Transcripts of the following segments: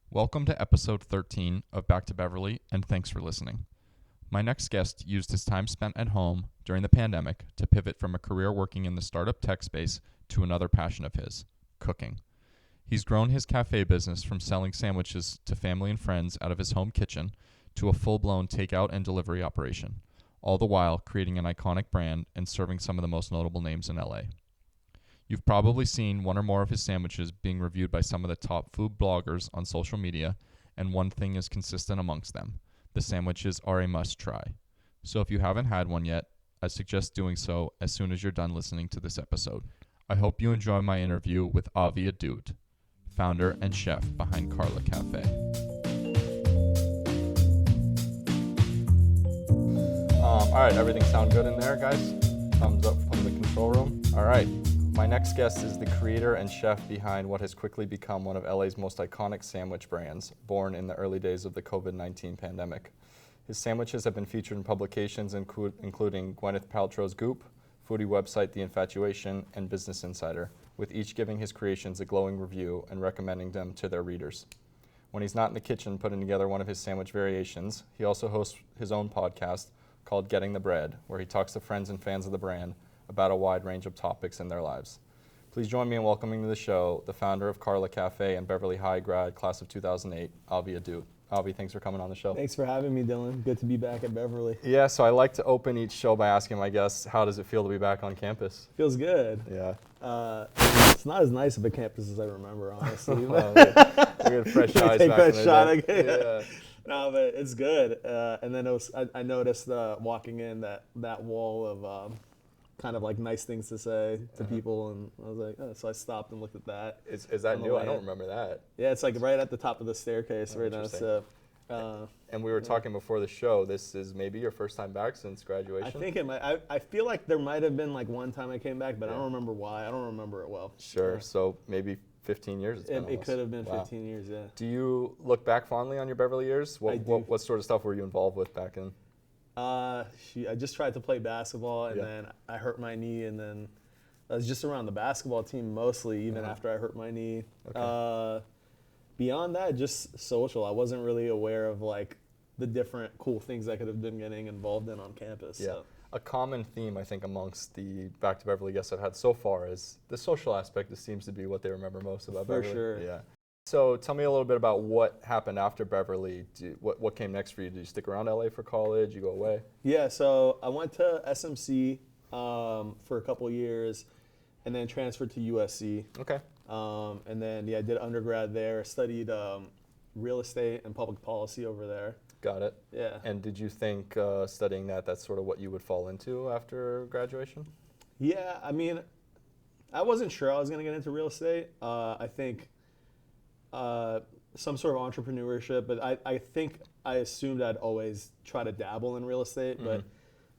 Welcome to episode 13 of Back to Beverly, and thanks for listening. My next guest used his time spent at home during the pandemic to pivot from a career working in the startup tech space to another passion of his, cooking. He's grown his cafe business from selling sandwiches to family and friends out of his home kitchen to a full-blown takeout and delivery operation, all the while creating an iconic brand and serving some of the most notable names in LA. You've probably seen one or more of his sandwiches being reviewed by some of the top food bloggers on social media, and one thing is consistent amongst them. The sandwiches are a must-try. So if you haven't had one yet, I suggest doing so as soon as you're done listening to this episode. I hope you enjoy my interview with Avi Ahdoot, founder and chef behind Carla Cafe. All right, everything sound good in there, guys? Thumbs up from the control room. All right. My next guest is the creator and chef behind what has quickly become one of LA's most iconic sandwich brands, born in the early days of the COVID-19 pandemic. His sandwiches have been featured in publications including Gwyneth Paltrow's Goop, foodie website The Infatuation, and Business Insider, with each giving his creations a glowing review and recommending them to their readers. When he's not in the kitchen putting together one of his sandwich variations, he also hosts his own podcast called Getting the Bread, where he talks to friends and fans of the brand about a wide range of topics in their lives. Please join me in welcoming to the show the founder of Carla Cafe and Beverly High grad, class of 2008, Avi Ahdoot. Avi, thanks for coming on the show. Thanks for having me, Dillon. Good to be back at Beverly. Yeah, so I like to open each show by asking my guests, how does it feel to be back on campus? Feels good. Yeah. It's not as nice of a campus as I remember, honestly. Well, we had fresh eyes Take back that in the shot day. again. Yeah. No, but it's good. And then I noticed walking in that wall of kind of like nice things to say to people, and I was like, oh, so I stopped and looked at that. Is that new? I don't remember that. Yeah, it's like right at the top of the staircase right now. Interesting. So, And we were talking before the show, this is maybe your first time back since graduation? I think it might. I feel like there might have been like one time I came back, but I Yeah. don't remember why. I don't remember it well. Sure, Yeah. so maybe 15 years it's been It almost. could have been Wow. 15 years, yeah. Do you look back fondly on your Beverly years? I do. What sort of stuff were you involved with back in? I just tried to play basketball, and Yeah. then I hurt my knee, and then I was just around the basketball team mostly, even after I hurt my knee. Okay. Beyond that, just social. I wasn't really aware of like the different cool things I could have been getting involved in on campus. Yeah. So. A common theme, I think, amongst the Back to Beverly guests I've had so far is the social aspect. This seems to be what they remember most about For Beverly. sure. Yeah. So tell me a little bit about what happened after Beverly. What came next for you? Did you stick around LA for college? You go away? Yeah, so I went to SMC for a couple years, and then transferred to USC. Okay. And then I did undergrad there. Studied real estate and public policy over there. Got it. Yeah. And did you think studying that's sort of what you would fall into after graduation? Yeah, I mean, I wasn't sure I was going to get into real estate. I think some sort of entrepreneurship, but I think I assumed I'd always try to dabble in real estate, but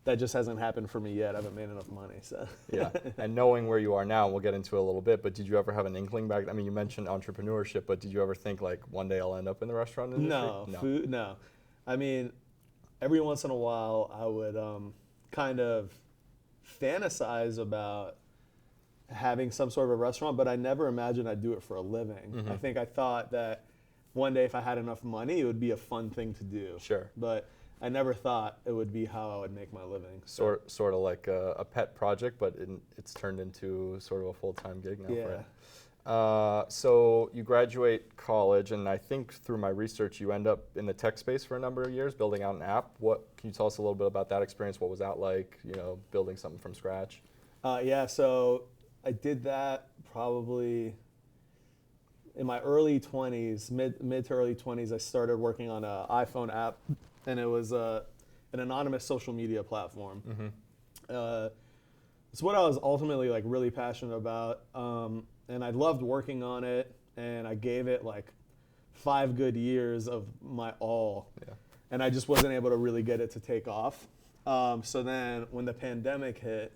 that just hasn't happened for me yet. I haven't made enough money, so. Yeah, and knowing where you are now, we'll get into it a little bit, but did you ever have an inkling back? I mean, you mentioned entrepreneurship, but did you ever think like one day I'll end up in the restaurant industry? No. I mean, every once in a while I would kind of fantasize about having some sort of a restaurant, but I never imagined I'd do it for a living. I think I thought that one day if I had enough money, it would be a fun thing to do. Sure. But I never thought it would be how I would make my living. Sort of like a pet project, but it's turned into sort of a full-time gig now. Yeah. For it. So you graduate college, and I think through my research, you end up in the tech space for a number of years, building out an app. Can you tell us a little bit about that experience? What was that like? Building something from scratch. Yeah. So I did that probably in my early 20s, mid to early 20s. I started working on an iPhone app, and it was an anonymous social media platform. It's what I was ultimately like really passionate about, and I loved working on it, and I gave it like 5 good years of my all, and I just wasn't able to really get it to take off. So then when the pandemic hit,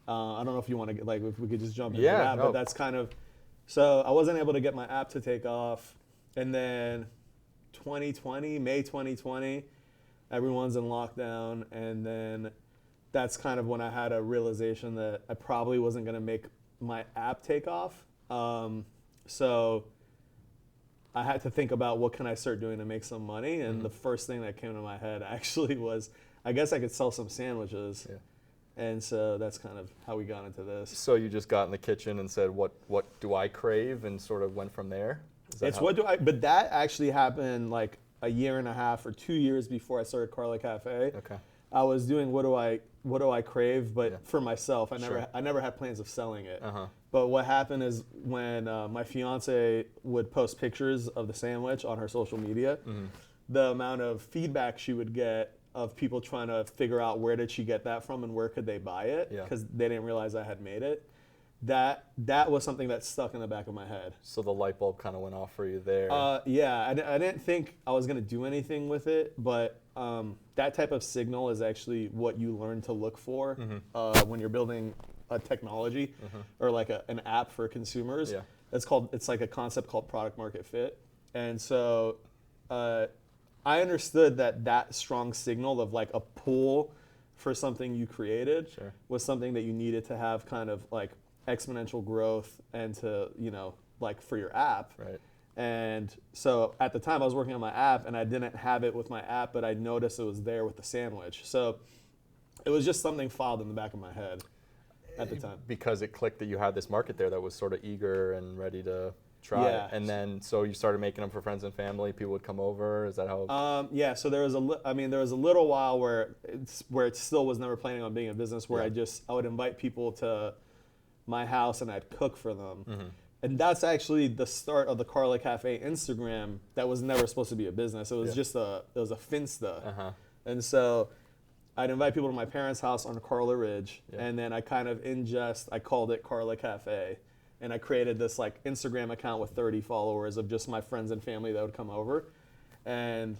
I don't know if you want to get, like, if we could just jump into that, but that's kind of, so I wasn't able to get my app to take off, and then May 2020, everyone's in lockdown, and then that's kind of when I had a realization that I probably wasn't going to make my app take off. So I had to think about what can I start doing to make some money, and the first thing that came to my head actually was, I guess I could sell some sandwiches. Yeah. And so that's kind of how we got into this. So you just got in the kitchen and said, what do I crave, and sort of went from there? It's what do I, but that actually happened like a year and a half or 2 years before I started Carla Cafe. Okay. I was doing what do I crave, but for myself. I never had plans of selling it. But what happened is when my fiance would post pictures of the sandwich on her social media, the amount of feedback she would get of people trying to figure out where did she get that from and where could they buy it, because they didn't realize I had made it. That was something that stuck in the back of my head. So the light bulb kind of went off for you there. Yeah, I didn't think I was going to do anything with it, but that type of signal is actually what you learn to look for when you're building a technology or like an app for consumers. Yeah. It's like a concept called product market fit. And so I understood that strong signal of like a pull for something you created was something that you needed to have kind of like exponential growth and to, like for your app. Right. And so at the time I was working on my app and I didn't have it with my app, but I noticed it was there with the sandwich. So it was just something filed in the back of my head at the time. Because it clicked that you had this market there that was sort of eager and ready to try it. And then, so you started making them for friends and family. People would come over. Is that how? Yeah. So there was a little while where it still was never planning on being a business, where I would invite people to my house and I'd cook for them. And that's actually the start of the Carla Cafe Instagram. That was never supposed to be a business. It was just a Finsta. And so I'd invite people to my parents' house on Carla Ridge, and then I kind of I called it Carla Cafe. And I created this like Instagram account with 30 followers of just my friends and family that would come over. And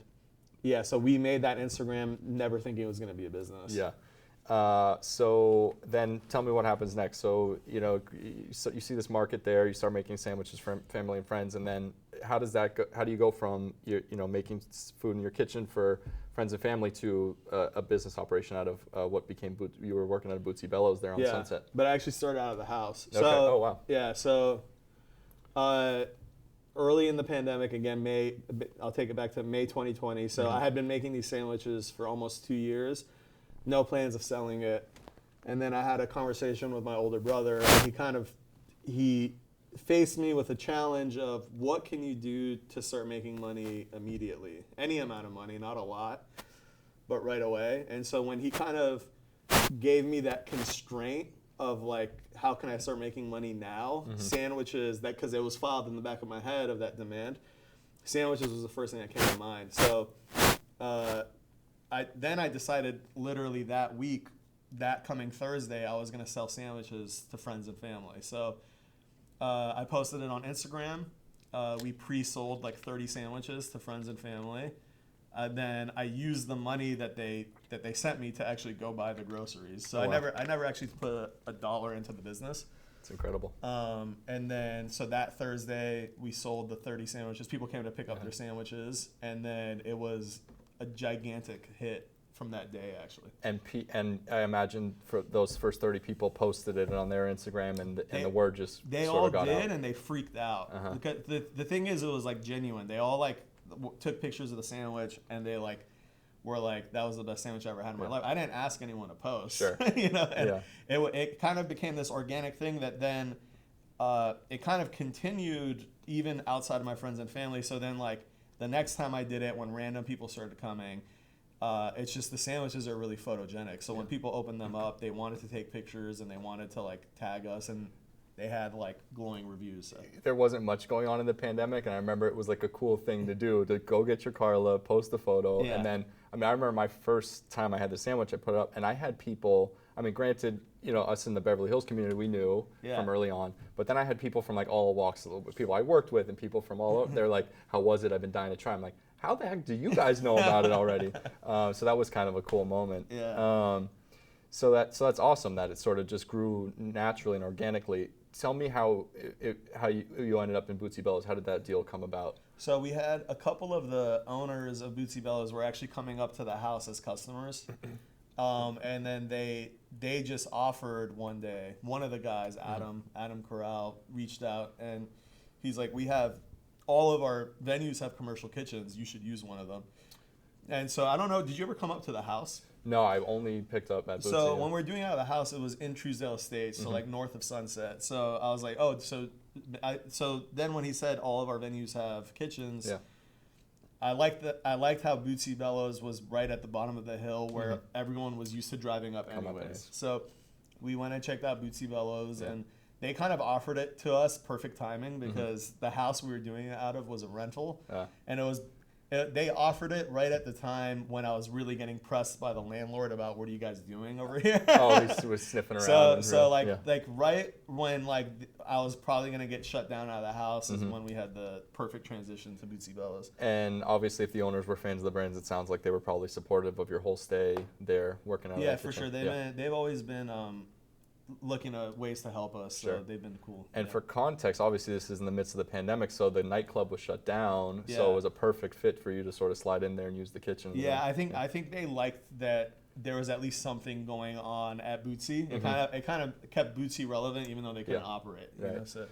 yeah, so we made that Instagram never thinking it was going to be a business. Yeah. So then tell me what happens next. So, you see this market there, you start making sandwiches for family and friends, and then how does that go? How do you go from making food in your kitchen for friends and family to a business operation out of what became you were working at a Bootsy Bellows there on Sunset? But I actually started out of the house. Okay. Oh wow. Yeah. So early in the pandemic, again, I'll take it back to May 2020. So I had been making these sandwiches for almost 2 years. No plans of selling it. And then I had a conversation with my older brother, and he faced me with a challenge of what can you do to start making money immediately? Any amount of money, not a lot, but right away. And so when he kind of gave me that constraint of like, how can I start making money now? Sandwiches, because it was filed in the back of my head of that demand. Sandwiches was the first thing that came to mind. So I decided literally that week, that coming Thursday, I was going to sell sandwiches to friends and family. So I posted it on Instagram. We pre-sold like 30 sandwiches to friends and family. Then I used the money that they sent me to actually go buy the groceries. So I never actually put a dollar into the business. It's incredible. And then so that Thursday we sold the 30 sandwiches. People came to pick up their sandwiches, and then it was a gigantic hit from that day, actually. And I imagine for those first 30 people posted it on their Instagram, and the word just they sort all of got did, out. and they freaked out. Because the thing is, it was like genuine. They all like took pictures of the sandwich, and they like were like, that was the best sandwich I ever had in my life. I didn't ask anyone to post. Sure. And it kind of became this organic thing that then it kind of continued even outside of my friends and family. So then like the next time I did it, when random people started coming, it's just the sandwiches are really photogenic. So when people opened them up, they wanted to take pictures and they wanted to like tag us, and they had like glowing reviews. So. There wasn't much going on in the pandemic, and I remember it was like a cool thing to do, to go get your Carla, post the photo, and then, I remember my first time I had the sandwich, I put it up, and I had people, granted, us in the Beverly Hills community, we knew from early on, but then I had people from like all walks, people I worked with, and people from all over, they're like, how was it? I've been dying to try. I'm like, how the heck do you guys know about it already? So that was kind of a cool moment. So that's awesome that it sort of just grew naturally and organically. Tell me how you ended up in Bootsy Bellows. How did that deal come about? So we had a couple of the owners of Bootsy Bellows were actually coming up to the house as customers. And then they just offered one day, one of the guys, Adam Corral, reached out, and he's like, we have all of our venues have commercial kitchens. You should use one of them. And so I don't know, did you ever come up to the house? No, I only picked up at Bootsy. So when we're doing it out of the house, it was in Truesdale Estates, so like north of Sunset. So I was like, oh, so then when he said all of our venues have kitchens, I liked how Bootsy Bellows was right at the bottom of the hill where everyone was used to driving up anyways. So we went and checked out Bootsy Bellows, and they kind of offered it to us, perfect timing, because the house we were doing it out of was a rental, and they offered it right at the time when I was really getting pressed by the landlord about what are you guys doing over here. Oh, he was sniffing around. Like right when like I was probably gonna get shut down out of the house is when we had the perfect transition to Bootsy Bellows. And obviously, if the owners were fans of the brands, it sounds like they were probably supportive of your whole stay there, working out. Yeah, for sure. They've always been looking at ways to help us, so they've been cool. And for context, obviously this is in the midst of the pandemic, so the nightclub was shut down, so it was a perfect fit for you to sort of slide in there and use the kitchen. Yeah, I think they liked that there was at least something going on at Bootsy. It kind of kept Bootsy relevant, even though they couldn't operate. Right. You know, so.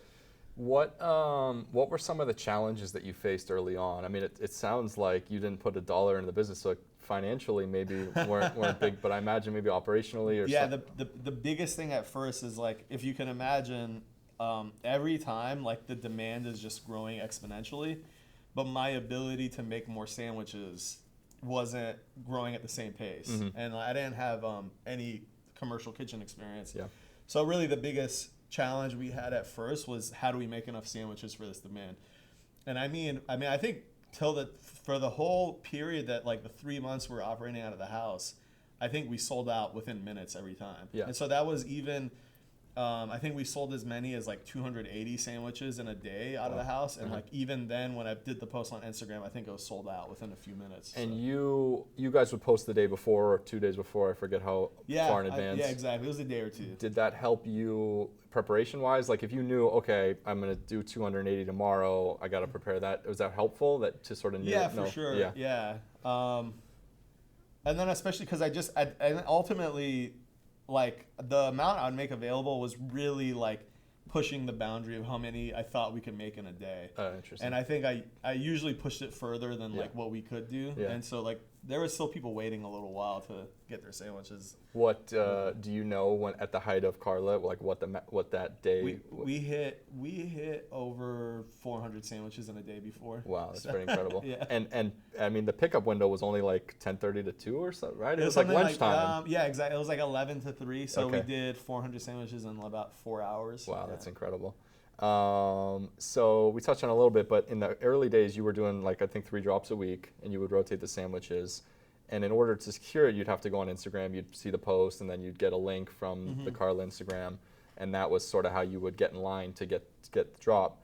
What were some of the challenges that you faced early on? I mean, it sounds like you didn't put $1 into the business, so financially maybe weren't big, but I imagine maybe operationally or something. The biggest thing at first is like, if you can imagine, every time like the demand is just growing exponentially, but my ability to make more sandwiches wasn't growing at the same pace, and I didn't have any commercial kitchen experience. Yeah. So really the biggest challenge we had at first was how do we make enough sandwiches for this demand? And I mean I think for the whole period that like the 3 months we were operating out of the house, I think we sold out within minutes every time. Yeah. And so that was even I think we sold as many as like 280 sandwiches in a day out of the house, and like even then when I did the post on Instagram, I think it was sold out within a few minutes. And you guys would post the day before or 2 days before, I forget how far in advance. Yeah, exactly. It was a day or two. Did that help you preparation wise? Like if you knew, okay, I'm gonna do 280 tomorrow, I gotta prepare that. Was that helpful? That to sort of for sure. Yeah. And then especially because I ultimately, like the amount I would make available was really like pushing the boundary of how many I thought we could make in a day. Oh, interesting. And I think I usually pushed it further than like what we could do. Yeah. And so like there were still people waiting a little while to get their sandwiches. What do you know when at the height of Carla, like what that day? We hit over 400 sandwiches in a day before. Wow, that's pretty incredible. Yeah. And I mean the pickup window was only like 10:30 to 2 or so, right? It was like lunchtime. Yeah, exactly. It was like 11 to 3. So we did 400 sandwiches in about 4 hours. Wow, that's incredible. So we touched on it a little bit, but in the early days you were doing like I think 3 drops a week, and you would rotate the sandwiches. And in order to secure it, you'd have to go on Instagram, you'd see the post, and then you'd get a link from the Carla Instagram, and that was sort of how you would get in line to get the drop.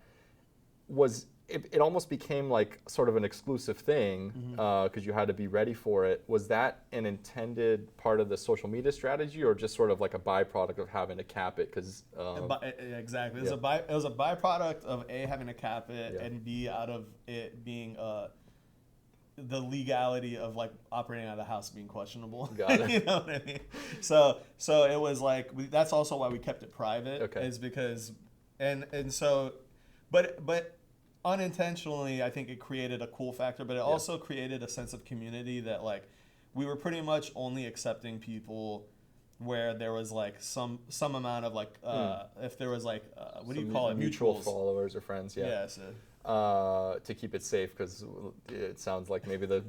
It almost became like sort of an exclusive thing because you had to be ready for it. Was that an intended part of the social media strategy, or just sort of like a byproduct of having to cap it? Because exactly, it was a byproduct of A, having to cap it, and B, out of it being the legality of like operating out of the house being questionable. Got it. You know what I mean? So it was like that's also why we kept it private. Okay. Is because and so, but. Unintentionally, I think it created a cool factor, but it also created a sense of community that like we were pretty much only accepting people where there was like some amount of like if there was like what do you call it, mutual followers or friends. Yeah. To keep it safe, because it sounds like maybe the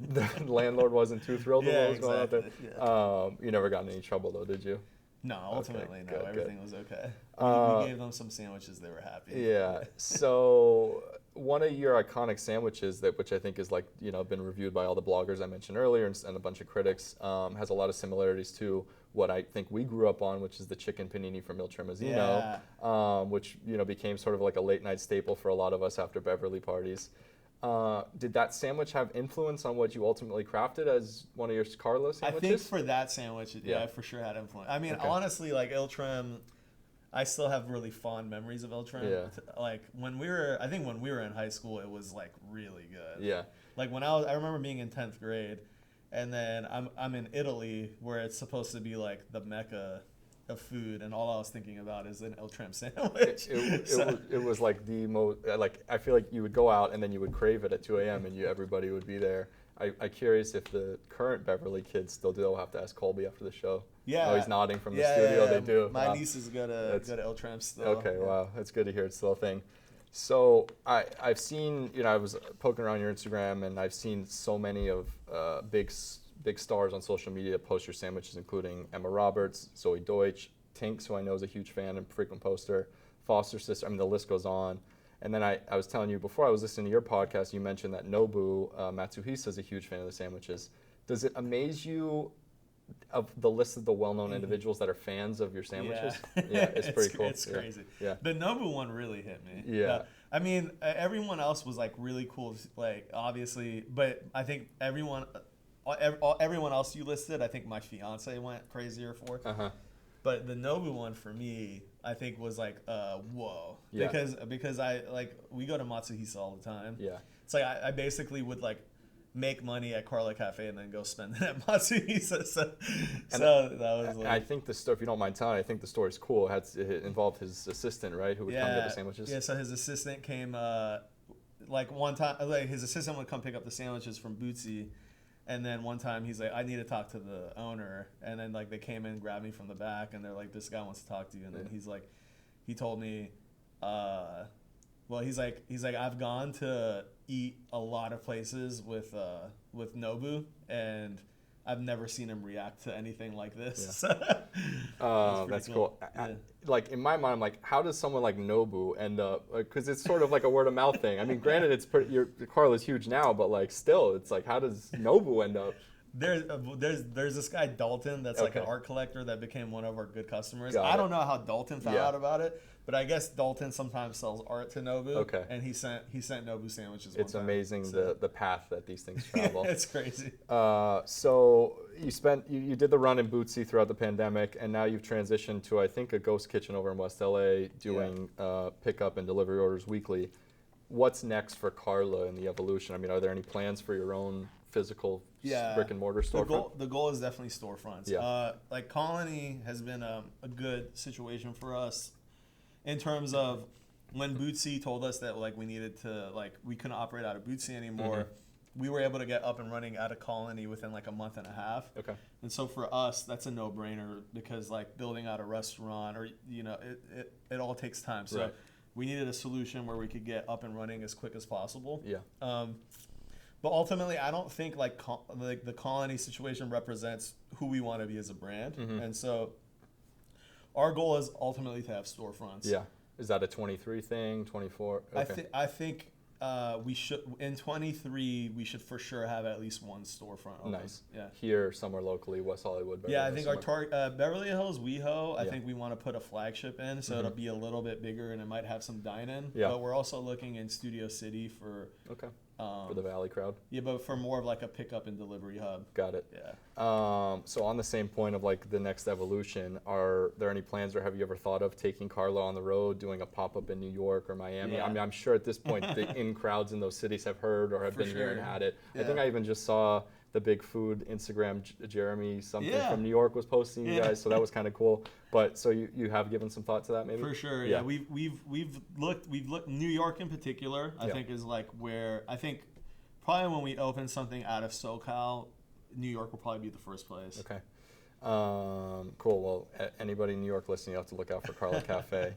landlord wasn't too thrilled with what was going on out there. Yeah. You never got in any trouble though, did you? No, ultimately no. Everything was okay. We gave them some sandwiches; they were happy. Yeah. So one of your iconic sandwiches, which I think is like been reviewed by all the bloggers I mentioned earlier and a bunch of critics, has a lot of similarities to what I think we grew up on, which is the chicken panini from Il Tramezzino, which became sort of like a late night staple for a lot of us after Beverly parties. Did that sandwich have influence on what you ultimately crafted as one of your Carla sandwiches? I think for that sandwich, I for sure had influence. I mean, honestly, like Il Trem, I still have really fond memories of Il Trem. Yeah. Like when we were in high school, it was like really good. Yeah. Like when I remember being in 10th grade, and then I'm in Italy where it's supposed to be like the mecca of food, and all I was thinking about is an El Tram sandwich. It was like the most, like, I feel like you would go out and then you would crave it at 2 a.m. and everybody would be there. I'm curious if the current Beverly kids still do. I'll have to ask Colby after the show. Yeah. Oh, he's nodding from the studio. They do. My nieces go to El Tram still. Okay, wow. That's good to hear. It's still a thing. So I've seen, I was poking around your Instagram, and I've seen so many of big stars on social media post your sandwiches, including Emma Roberts, Zoe Deutsch, Tinks, who I know is a huge fan and frequent poster, Foster sister. I mean, the list goes on. And then I was telling you before I was listening to your podcast, you mentioned that Nobu Matsuhisa is a huge fan of the sandwiches. Does it amaze you of the list of the well-known individuals that are fans of your sandwiches? Yeah, it's pretty cool. It's crazy. Yeah. The Nobu one really hit me. Yeah. I mean, everyone else was like really cool, like obviously, but I think everyone else you listed, I think my fiance went crazier for. But the Nobu one for me, I think was like, whoa. Yeah. Because we go to Matsuhisa all the time. Yeah. It's like I basically would like make money at Carla Cafe and then go spend it at Matsuhisa. So that was like, I think the story, if you don't mind telling, I think the story's cool. It involved his assistant, right, who would come get the sandwiches? Yeah, so his assistant came, like one time, like his assistant would come pick up the sandwiches from Bootsy. And then one time he's like, I need to talk to the owner. And then like they came in, grabbed me from the back, and they're like, this guy wants to talk to you. And then he's like, he told me, he's like, I've gone to eat a lot of places with Nobu, and I've never seen him react to anything like this. Yeah. That's cool. Like in my mind, I'm like, how does someone like Nobu end up? Because it's sort of like a word of mouth thing. I mean, granted, it's Carla's huge now, but like still, it's like, how does Nobu end up? There's this guy Dalton that's like an art collector that became one of our good customers. Got I it. don't know how Dalton found out about it, but I guess Dalton sometimes sells art to Nobu. Okay. And he sent Nobu sandwiches. It's one time, amazing so. the path that these things travel. It's crazy. So you did the run in Bootsy throughout the pandemic, and now you've transitioned to, I think, a ghost kitchen over in West LA doing pickup and delivery orders weekly. What's next for Carla in the evolution? I mean, are there any plans for your own physical brick and mortar storefront? The goal is definitely storefronts. Yeah. Like Colony has been a good situation for us in terms of when Bootsy told us that like we needed to, like we couldn't operate out of Bootsy anymore. We were able to get up and running out of Colony within like a month and a half. Okay. And so for us, that's a no-brainer because like building out a restaurant or it all takes time. So we needed a solution where we could get up and running as quick as possible. Yeah. But ultimately, I don't think like the Colony situation represents who we want to be as a brand. And so our goal is ultimately to have storefronts. Yeah. Is that a 23 thing, 24? Okay. I think we should, in 23, we should for sure have at least one storefront open. Nice. Yeah. Here, somewhere locally, West Hollywood. I think our target, Beverly Hills, WeHo, I think we want to put a flagship in, so it'll be a little bit bigger and it might have some dine-in. Yeah. But we're also looking in Studio City for the Valley crowd. Yeah, but for more of like a pickup and delivery hub. Got it. Yeah. So on the same point of like the next evolution, are there any plans or have you ever thought of taking Carla on the road, doing a pop-up in New York or Miami? Yeah. I mean, I'm sure at this point the in-crowds in those cities have heard or have been here and had it. Yeah. I think I even just saw the big food Instagram, Jeremy something from New York was posting you guys, so that was kind of cool. But so you have given some thought to that maybe? For sure, yeah. We've looked New York in particular, I think is like where, I think probably when we open something out of SoCal, New York will probably be the first place. Okay. Cool. Well, anybody in New York listening, you have to look out for Carla Cafe.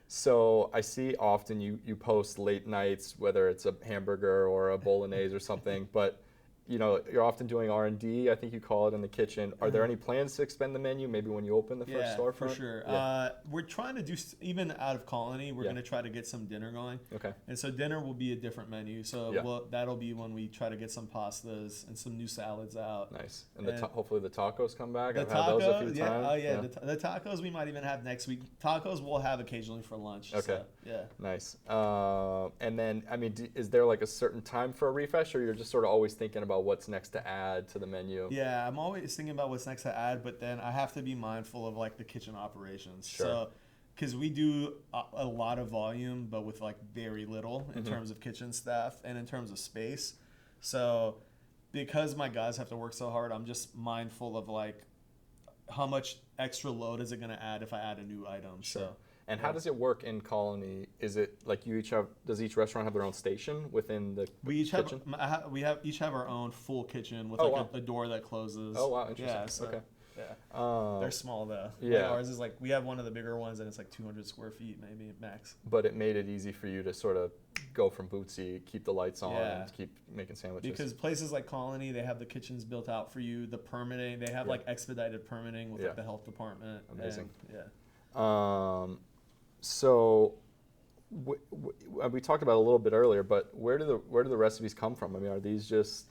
So I see often you post late nights, whether it's a hamburger or a bolognese or something, but you're often doing R&D, I think you call it, in the kitchen. Are there any plans to expand the menu maybe when you open the first storefront? For sure. We're trying to do, even out of Colony, we're going to try to get some dinner going. Okay. And so dinner will be a different menu. So that'll be when we try to get some pastas and some new salads out. Nice. And hopefully the tacos come back. I've had those a few times. Oh, yeah. The tacos we might even have next week. Tacos we'll have occasionally for lunch. Okay. So, yeah. Nice. And then, I mean, is there like a certain time for a refresh, or you're just sort of always thinking about what's next to add to the menu? Yeah, I'm always thinking about what's next to add, but then I have to be mindful of like the kitchen operations. Sure. So, because we do a lot of volume, but with like very little in terms of kitchen staff and in terms of space. So, because my guys have to work so hard, I'm just mindful of like how much extra load is it going to add if I add a new item? Sure. So. And how does it work in Colony? Is it like does each restaurant have their own station within the kitchen? We each have our own full kitchen with a door that closes. Oh, wow, interesting. Yeah, so, okay. Yeah. They're small though. Yeah. Like ours is like, we have one of the bigger ones and it's like 200 square feet maybe max. But it made it easy for you to sort of go from bootsy, keep the lights on, and keep making sandwiches. Because places like Colony, they have the kitchens built out for you, the permitting, they have like expedited permitting with like the health department. Amazing. And, So we talked about it a little bit earlier, but where do the recipes come from? I mean, are these just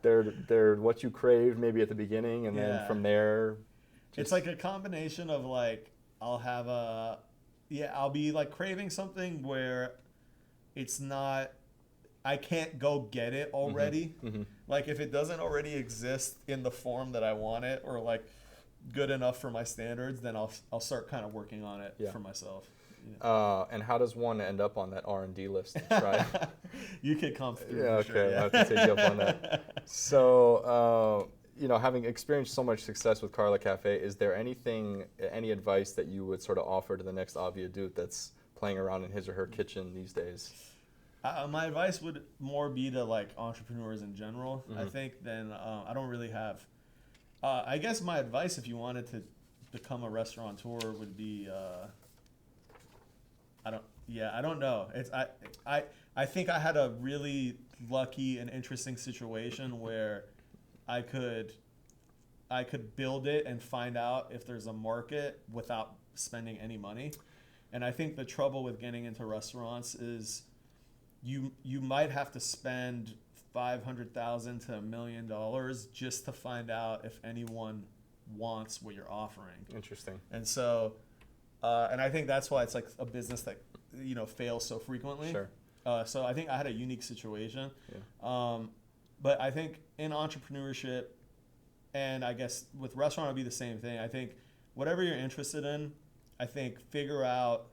they're what you craved maybe at the beginning, and then from there? It's like a combination of like I'll be like craving something where it's not, I can't go get it already. Mm-hmm. Like if it doesn't already exist in the form that I want it, or like good enough for my standards, then I'll start kind of working on it for myself. And how does one end up on that R&D list to try? You could come through. Yeah, okay, sure, I'll have to take you up on that. So, having experienced so much success with Carla Cafe, is there any advice that you would sort of offer to the next Avi Ahdoot that's playing around in his or her kitchen these days? My advice would more be to like entrepreneurs in general, I think, than I don't really have. I guess my advice, if you wanted to become a restaurateur, would be I don't know. I think I had a really lucky and interesting situation where I could build it and find out if there's a market without spending any money. And I think the trouble with getting into restaurants is you might have to spend $500,000 to $1 million just to find out if anyone wants what you're offering. Interesting. And so, and I think that's why it's like a business that fails so frequently. Sure. So I think I had a unique situation. Yeah. But I think in entrepreneurship, and I guess with restaurant, it'd be the same thing. I think whatever you're interested in, I think figure out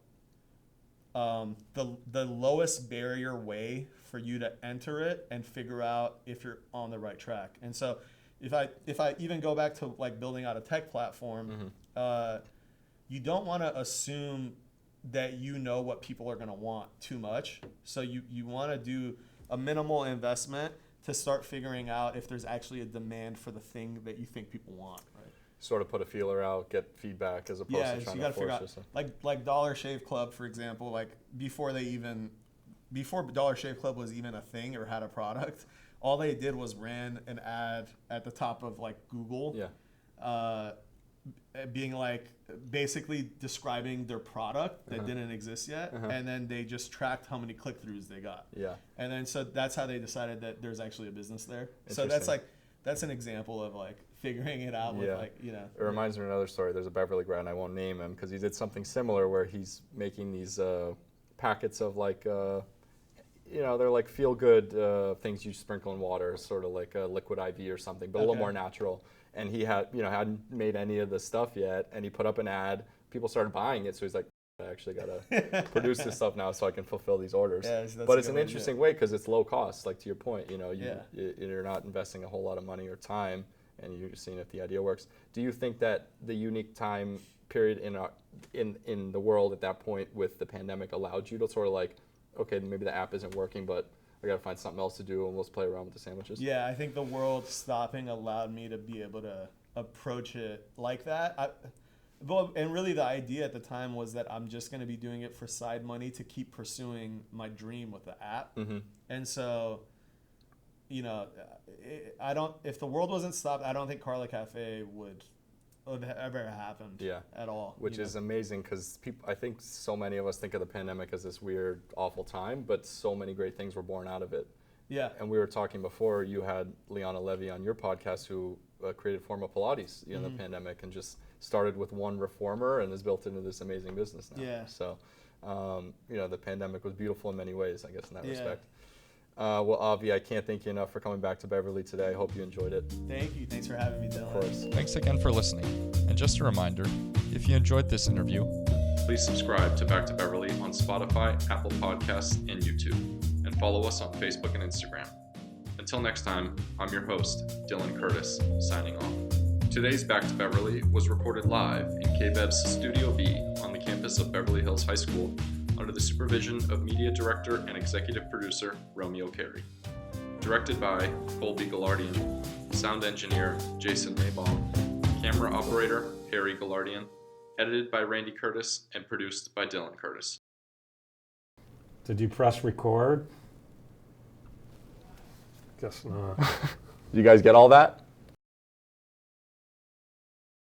the lowest barrier way for you to enter it and figure out if you're on the right track. And so if I even go back to like building out a tech platform, you don't want to assume that you know what people are going to want too much. So you want to do a minimal investment to start figuring out if there's actually a demand for the thing that you think people want, right? Sort of put a feeler out, get feedback as opposed to trying to force yourself. Like Dollar Shave Club, for example, like before Dollar Shave Club was even a thing or had a product, all they did was ran an ad at the top of like Google. Yeah. Being like basically describing their product that didn't exist yet, and then they just tracked how many click-throughs they got. Yeah. And then so that's how they decided that there's actually a business there. So that's an example of like figuring it out with like, It reminds me of another story. There's a Beverly grad, and I won't name him because he did something similar where he's making these packets of like they're like feel-good things you sprinkle in water, sort of like a liquid IV or something, but a little more natural. And he hadn't made any of the stuff yet, and he put up an ad. People started buying it, so he's like, I actually got to produce this stuff now so I can fulfill these orders. Yeah, but it's an interesting way because it's low cost, like to your point. You're not investing a whole lot of money or time, and you're just seeing if the idea works. Do you think that the unique time period in the world at that point with the pandemic allowed you to sort of like, okay, maybe the app isn't working, but I got to find something else to do, and let's play around with the sandwiches? Yeah, I think the world stopping allowed me to be able to approach it like that. And really the idea at the time was that I'm just going to be doing it for side money to keep pursuing my dream with the app. And so, if the world wasn't stopped, I don't think Carla Cafe would have ever happened at all. Which is amazing because I think so many of us think of the pandemic as this weird, awful time, but so many great things were born out of it. Yeah. And we were talking before, you had Liana Levy on your podcast who created Forma Pilates in the pandemic and just started with one reformer and has built into this amazing business now. Yeah. So, the pandemic was beautiful in many ways, I guess, in that respect. Well, Avi, I can't thank you enough for coming back to Beverly today. I hope you enjoyed it. Thank you. Thanks for having me, Dillon. Of course. Thanks again for listening. And just a reminder, if you enjoyed this interview, please subscribe to Back to Beverly on Spotify, Apple Podcasts, and YouTube. And follow us on Facebook and Instagram. Until next time, I'm your host, Dillon Curtis, signing off. Today's Back to Beverly was recorded live in KBEV's Studio B on the campus of Beverly Hills High School under the supervision of Media Director and Executive Producer Romeo Carey. Directed by Colby Gilardian, Sound Engineer Jason Maybaum, Camera Operator Harry Gilardian, edited by Randy Curtis and produced by Dillon Curtis. Did you press record? Guess not. You guys get all that?